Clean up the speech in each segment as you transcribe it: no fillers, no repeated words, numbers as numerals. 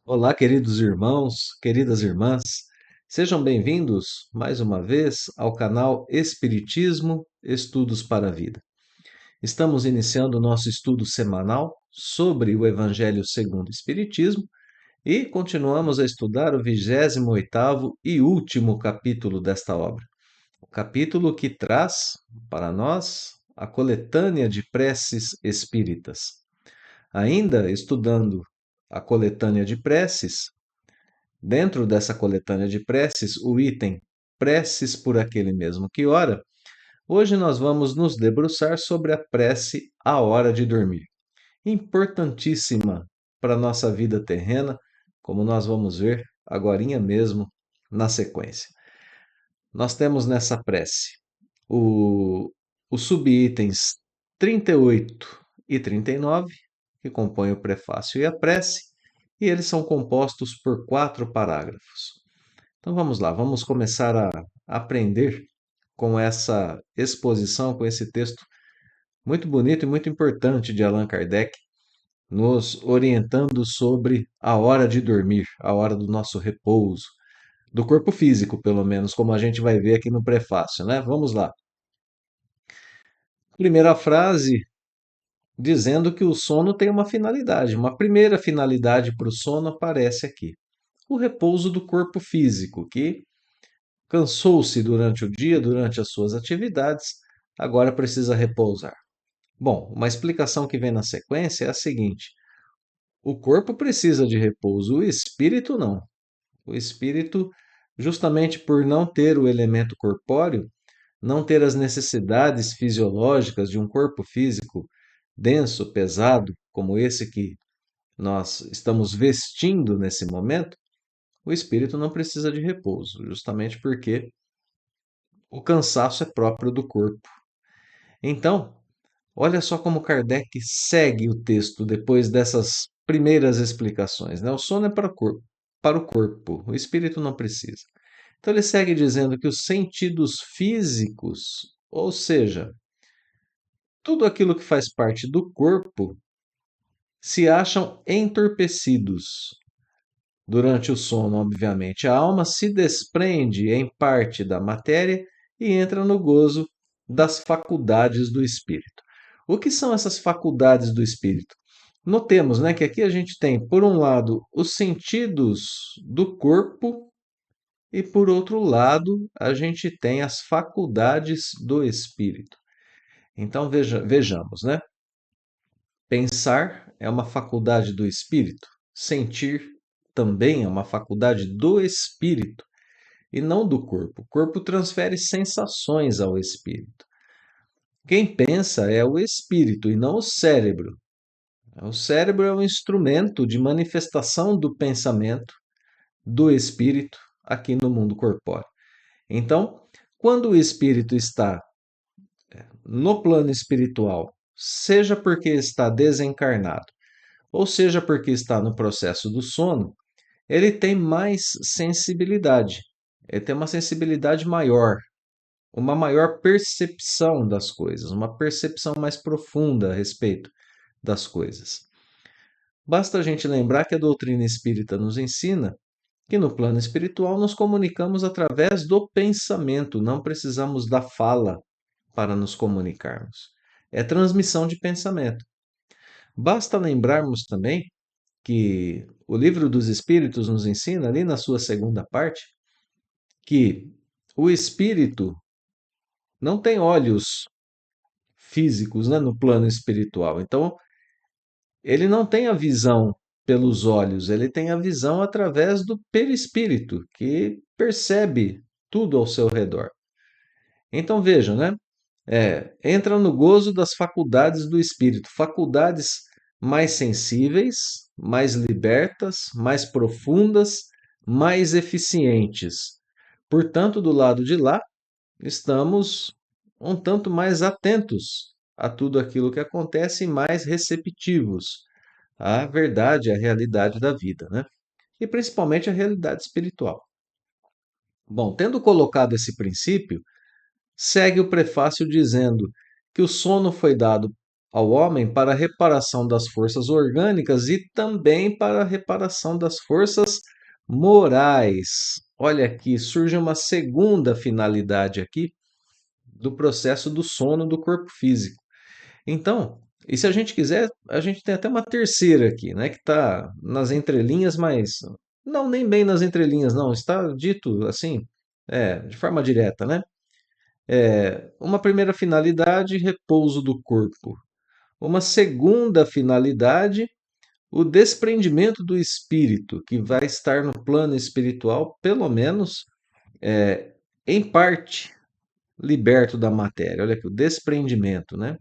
Olá, queridos irmãos, queridas irmãs, sejam bem-vindos mais uma vez ao canal Espiritismo Estudos para a Vida. Estamos iniciando o nosso estudo semanal sobre o Evangelho segundo o Espiritismo e continuamos a estudar o 28º e último capítulo desta obra. O capítulo que traz para nós a coletânea de preces espíritas. Ainda estudando a coletânea de preces, dentro dessa coletânea de preces, o item Preces por aquele mesmo que ora, hoje nós vamos nos debruçar sobre a prece à hora de dormir. Importantíssima para a nossa vida terrena, como nós vamos ver agorinha mesmo na sequência. Nós temos nessa prece o, os subitens 38 e 39, que compõem o prefácio e a prece, e eles são compostos por 4 parágrafos. Então vamos lá, vamos começar a aprender com essa exposição, com esse texto muito bonito e muito importante de Allan Kardec, nos orientando sobre a hora de dormir, a hora do nosso repouso, do corpo físico, pelo menos, como a gente vai ver aqui no prefácio, né? Vamos lá. Primeira frase dizendo que o sono tem uma finalidade. Uma primeira finalidade para o sono aparece aqui: o repouso do corpo físico, que cansou-se durante o dia, durante as suas atividades, agora precisa repousar. Bom, uma explicação que vem na sequência é a seguinte: o corpo precisa de repouso, o espírito não. O espírito, justamente por não ter o elemento corpóreo, não ter as necessidades fisiológicas de um corpo físico denso, pesado, como esse que nós estamos vestindo nesse momento, o espírito não precisa de repouso, justamente porque o cansaço é próprio do corpo. Então, olha só como Kardec segue o texto depois dessas primeiras explicações, né? O sono é para o corpo, o espírito não precisa. Então ele segue dizendo que os sentidos físicos, ou seja, tudo aquilo que faz parte do corpo, se acham entorpecidos durante o sono, obviamente. A alma se desprende em parte da matéria e entra no gozo das faculdades do espírito. O que são essas faculdades do espírito? Notemos, né, que aqui a gente tem, por um lado, os sentidos do corpo e, por outro lado, a gente tem as faculdades do espírito. Então, vejamos, né? Pensar é uma faculdade do espírito, sentir também é uma faculdade do espírito e não do corpo. O corpo transfere sensações ao espírito. Quem pensa é o espírito e não o cérebro. O cérebro é um instrumento de manifestação do pensamento do espírito aqui no mundo corpóreo. Então, quando o espírito está no plano espiritual, seja porque está desencarnado, ou seja porque está no processo do sono, ele tem mais sensibilidade. Ele tem uma sensibilidade maior, uma maior percepção das coisas, uma percepção mais profunda a respeito das coisas. Basta a gente lembrar que a doutrina espírita nos ensina que no plano espiritual nos comunicamos através do pensamento, não precisamos da fala para nos comunicarmos. É transmissão de pensamento. Basta lembrarmos também que o Livro dos Espíritos nos ensina, ali na sua segunda parte, que o espírito não tem olhos físicos, né, no plano espiritual. Então, ele não tem a visão pelos olhos, ele tem a visão através do perispírito, que percebe tudo ao seu redor. Então, vejam, né? Entra no gozo das faculdades do espírito, faculdades mais sensíveis, mais libertas, mais profundas, mais eficientes. Portanto, do lado de lá, estamos um tanto mais atentos a tudo aquilo que acontece e mais receptivos à verdade, à realidade da vida, né? E principalmente à realidade espiritual. Bom, tendo colocado esse princípio, segue o prefácio dizendo que o sono foi dado ao homem para a reparação das forças orgânicas e também para a reparação das forças morais. Olha aqui, surge uma segunda finalidade aqui do processo do sono do corpo físico. Então, e se a gente quiser, a gente tem até uma terceira aqui, né, que está nas entrelinhas, mas não nem bem nas entrelinhas, não, está dito assim, de forma direta, né? Uma primeira finalidade, repouso do corpo. Uma segunda finalidade, o desprendimento do espírito, que vai estar no plano espiritual, pelo menos em parte, liberto da matéria. Olha aqui, o desprendimento, né?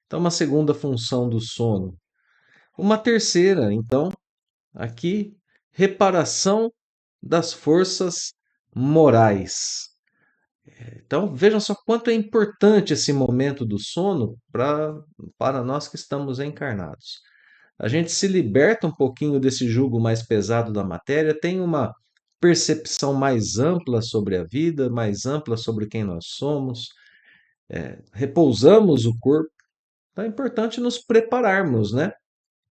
Então, uma segunda função do sono. Uma terceira, então, aqui, reparação das forças morais. Então, vejam só quanto é importante esse momento do sono para nós que estamos encarnados. A gente se liberta um pouquinho desse jugo mais pesado da matéria, tem uma percepção mais ampla sobre a vida, mais ampla sobre quem nós somos, repousamos o corpo. Então é importante nos prepararmos, né?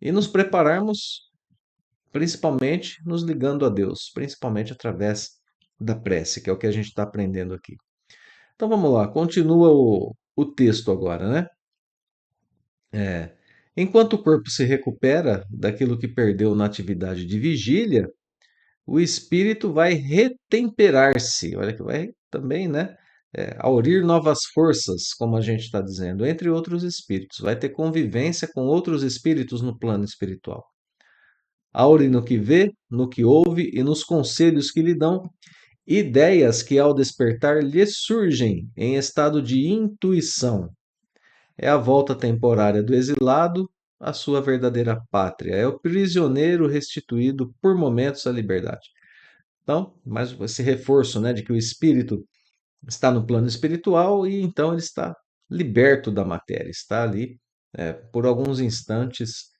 E nos prepararmos principalmente nos ligando a Deus, principalmente através da prece, que é o que a gente está aprendendo aqui. Então vamos lá, continua o texto agora, né? Enquanto o corpo se recupera daquilo que perdeu na atividade de vigília, o espírito vai retemperar-se, olha que vai também, né? Aurir novas forças, como a gente está dizendo, entre outros espíritos, vai ter convivência com outros espíritos no plano espiritual. Aure no que vê, no que ouve e nos conselhos que lhe dão, ideias que ao despertar lhe surgem em estado de intuição. É a volta temporária do exilado à sua verdadeira pátria. É o prisioneiro restituído por momentos à liberdade. Então, mais esse reforço, né, de que o espírito está no plano espiritual e então ele está liberto da matéria, está ali por alguns instantes,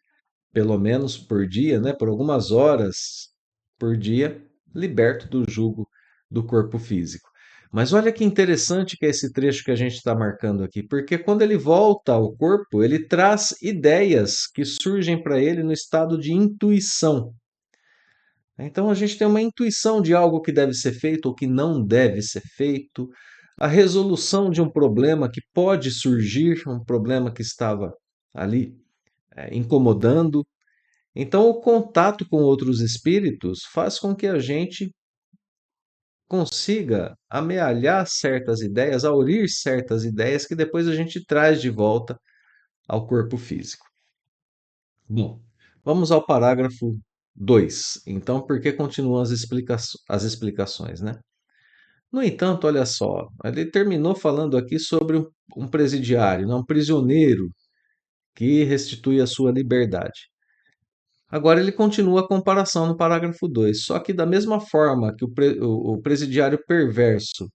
pelo menos por dia, né, por algumas horas por dia, liberto do jugo do corpo físico. Mas olha que interessante que é esse trecho que a gente está marcando aqui, porque quando ele volta ao corpo, ele traz ideias que surgem para ele no estado de intuição. Então a gente tem uma intuição de algo que deve ser feito ou que não deve ser feito, a resolução de um problema que pode surgir, um problema que estava ali incomodando. Então o contato com outros espíritos faz com que a gente consiga amealhar certas ideias, aurir certas ideias que depois a gente traz de volta ao corpo físico. Bom, vamos ao parágrafo 2. Então, por que continuam as explicações, né? No entanto, olha só, ele terminou falando aqui sobre um presidiário, um prisioneiro que restitui a sua liberdade. Agora ele continua a comparação no parágrafo 2. Só que da mesma forma que o presidiário perverso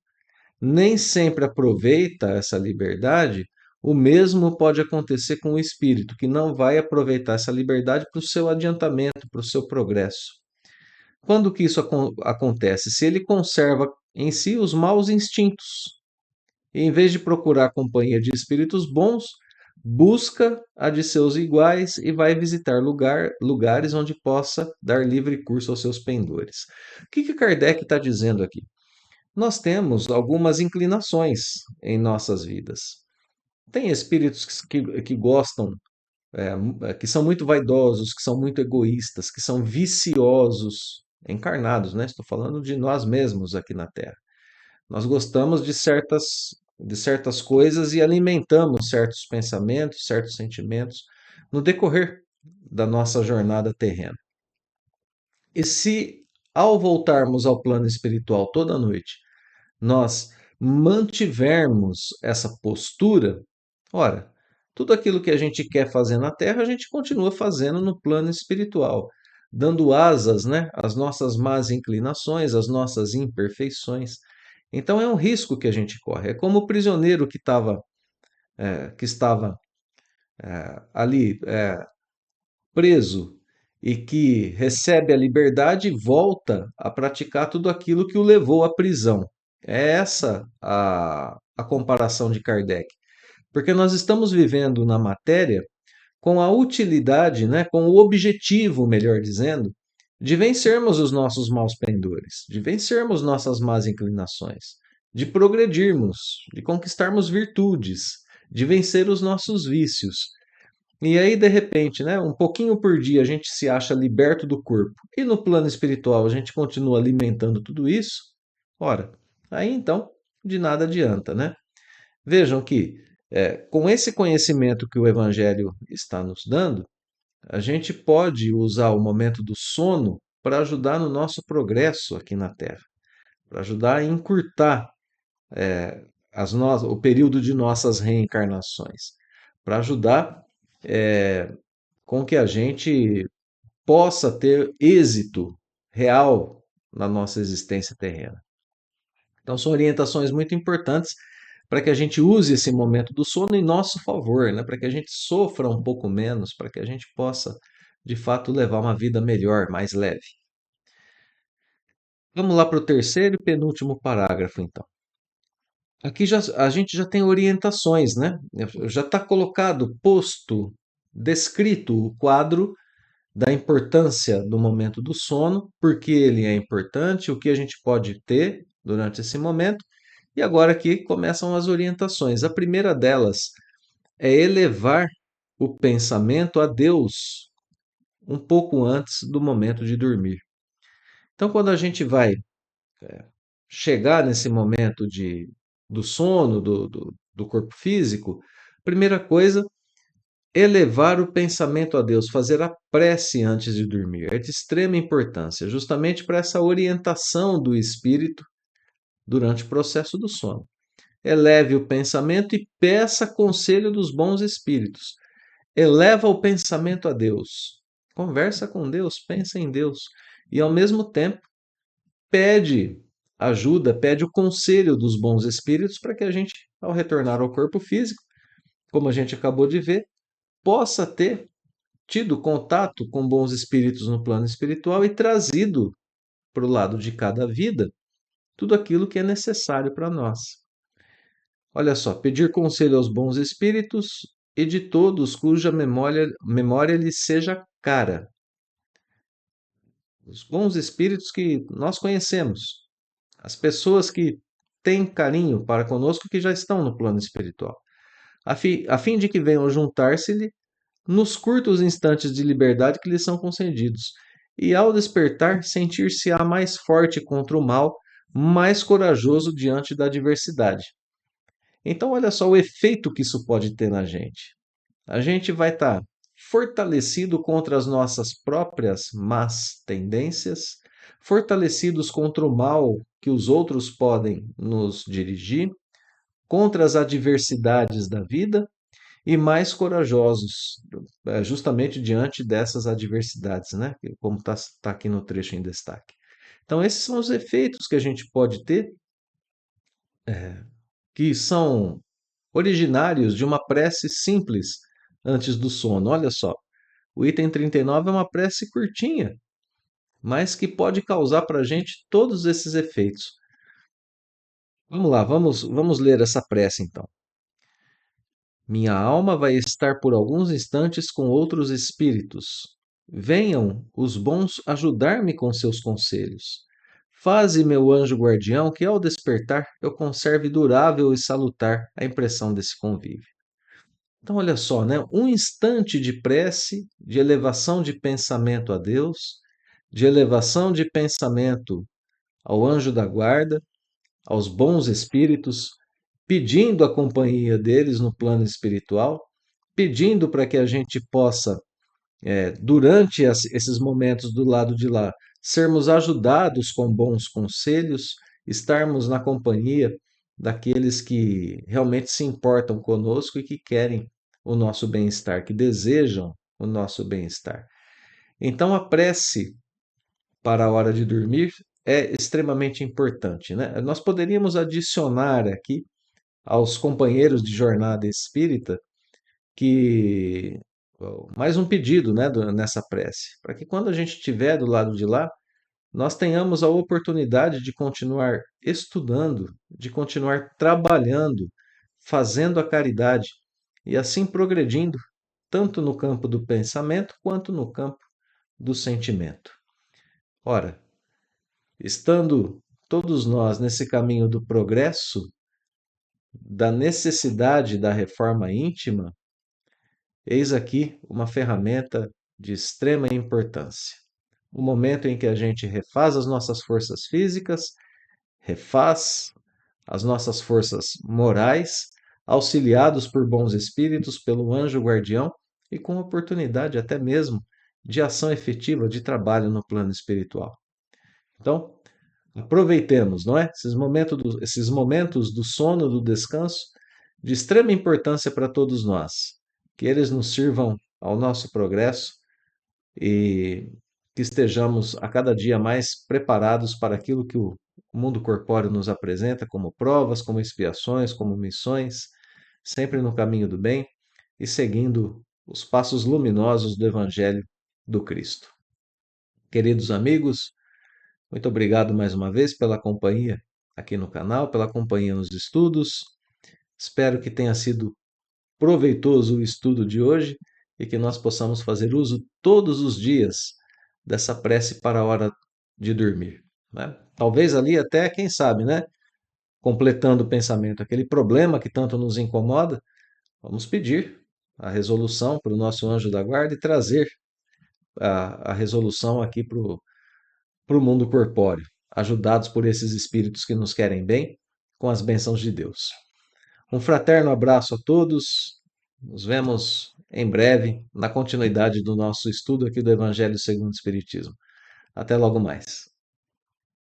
nem sempre aproveita essa liberdade, o mesmo pode acontecer com o espírito, que não vai aproveitar essa liberdade para o seu adiantamento, para o seu progresso. Quando que isso acontece? Se ele conserva em si os maus instintos, e em vez de procurar a companhia de espíritos bons, busca a de seus iguais e vai visitar lugares onde possa dar livre curso aos seus pendores. O que Kardec está dizendo aqui? Nós temos algumas inclinações em nossas vidas. Tem espíritos que gostam, que são muito vaidosos, que são muito egoístas, que são viciosos, encarnados, né? Estou falando de nós mesmos aqui na Terra. Nós gostamos de certas coisas e alimentamos certos pensamentos, certos sentimentos no decorrer da nossa jornada terrena. E se, ao voltarmos ao plano espiritual toda noite, nós mantivermos essa postura, ora, tudo aquilo que a gente quer fazer na Terra, a gente continua fazendo no plano espiritual, dando asas, né, às nossas más inclinações, às nossas imperfeições. Então é um risco que a gente corre. É como o prisioneiro que estava ali preso e que recebe a liberdade e volta a praticar tudo aquilo que o levou à prisão. É essa a comparação de Kardec. Porque nós estamos vivendo na matéria com a utilidade, né, com o objetivo, melhor dizendo, de vencermos os nossos maus pendores, de vencermos nossas más inclinações, de progredirmos, de conquistarmos virtudes, de vencer os nossos vícios. E aí, de repente, né, um pouquinho por dia a gente se acha liberto do corpo e no plano espiritual a gente continua alimentando tudo isso. Ora, aí então de nada adianta, né? Vejam que, com esse conhecimento que o Evangelho está nos dando, a gente pode usar o momento do sono para ajudar no nosso progresso aqui na Terra, para ajudar a encurtar o período de nossas reencarnações, para ajudar com que a gente possa ter êxito real na nossa existência terrena. Então, são orientações muito importantes para que a gente use esse momento do sono em nosso favor, né? Para que a gente sofra um pouco menos, para que a gente possa, de fato, levar uma vida melhor, mais leve. Vamos lá para o terceiro e penúltimo parágrafo, então. Aqui a gente já tem orientações, né? Já está colocado, posto, descrito o quadro da importância do momento do sono, por que ele é importante, o que a gente pode ter durante esse momento. E agora aqui começam as orientações. A primeira delas é elevar o pensamento a Deus um pouco antes do momento de dormir. Então, quando a gente vai chegar nesse momento do sono, do corpo físico, primeira coisa, elevar o pensamento a Deus, fazer a prece antes de dormir. É de extrema importância, justamente para essa orientação do espírito durante o processo do sono. Eleve o pensamento e peça conselho dos bons espíritos. Eleva o pensamento a Deus. Conversa com Deus, pensa em Deus. E ao mesmo tempo, pede ajuda, pede o conselho dos bons espíritos para que a gente, ao retornar ao corpo físico, como a gente acabou de ver, possa ter tido contato com bons espíritos no plano espiritual e trazido para o lado de cada vida tudo aquilo que é necessário para nós. Olha só, pedir conselho aos bons espíritos e de todos cuja memória lhe seja cara. Os bons espíritos que nós conhecemos, as pessoas que têm carinho para conosco que já estão no plano espiritual, a fim de que venham juntar-se-lhe nos curtos instantes de liberdade que lhes são concedidos, e ao despertar, sentir-se-á mais forte contra o mal, mais corajoso diante da adversidade. Então, olha só o efeito que isso pode ter na gente. A gente vai estar fortalecido contra as nossas próprias más tendências, fortalecidos contra o mal que os outros podem nos dirigir, contra as adversidades da vida e mais corajosos, justamente diante dessas adversidades, né? Como está aqui no trecho em destaque. Então, esses são os efeitos que a gente pode ter, que são originários de uma prece simples antes do sono. Olha só, o item 39 é uma prece curtinha, mas que pode causar para a gente todos esses efeitos. Vamos lá, vamos ler essa prece então. Minha alma vai estar por alguns instantes com outros espíritos. Venham os bons ajudar-me com seus conselhos. Faze, meu anjo guardião, que ao despertar eu conserve durável e salutar a impressão desse convívio. Então, olha só, né? Um instante de prece, de elevação de pensamento a Deus, de elevação de pensamento ao anjo da guarda, aos bons espíritos, pedindo a companhia deles no plano espiritual, pedindo para que a gente possa, durante esses momentos do lado de lá, sermos ajudados com bons conselhos, estarmos na companhia daqueles que realmente se importam conosco e que querem o nosso bem-estar, que desejam o nosso bem-estar. Então, a prece para a hora de dormir é extremamente importante, né? Nós poderíamos adicionar aqui aos companheiros de jornada espírita que mais um pedido, né, nessa prece, para que quando a gente estiver do lado de lá, nós tenhamos a oportunidade de continuar estudando, de continuar trabalhando, fazendo a caridade, e assim progredindo, tanto no campo do pensamento quanto no campo do sentimento. Ora, estando todos nós nesse caminho do progresso, da necessidade da reforma íntima, eis aqui uma ferramenta de extrema importância. O momento em que a gente refaz as nossas forças físicas, refaz as nossas forças morais, auxiliados por bons espíritos, pelo anjo guardião e com oportunidade até mesmo de ação efetiva de trabalho no plano espiritual. Então, aproveitemos, não é? Esses momentos do sono, do descanso, de extrema importância para todos nós. Que eles nos sirvam ao nosso progresso e que estejamos a cada dia mais preparados para aquilo que o mundo corpóreo nos apresenta como provas, como expiações, como missões, sempre no caminho do bem e seguindo os passos luminosos do Evangelho do Cristo. Queridos amigos, muito obrigado mais uma vez pela companhia aqui no canal, pela companhia nos estudos. Espero que tenha sido proveitoso o estudo de hoje e que nós possamos fazer uso todos os dias dessa prece para a hora de dormir, né? Talvez ali até, quem sabe, né? Completando o pensamento, aquele problema que tanto nos incomoda, vamos pedir a resolução para o nosso anjo da guarda e trazer a resolução aqui para o mundo corpóreo, ajudados por esses espíritos que nos querem bem, com as bênçãos de Deus. Um fraterno abraço a todos. Nos vemos em breve na continuidade do nosso estudo aqui do Evangelho segundo o Espiritismo. Até logo mais.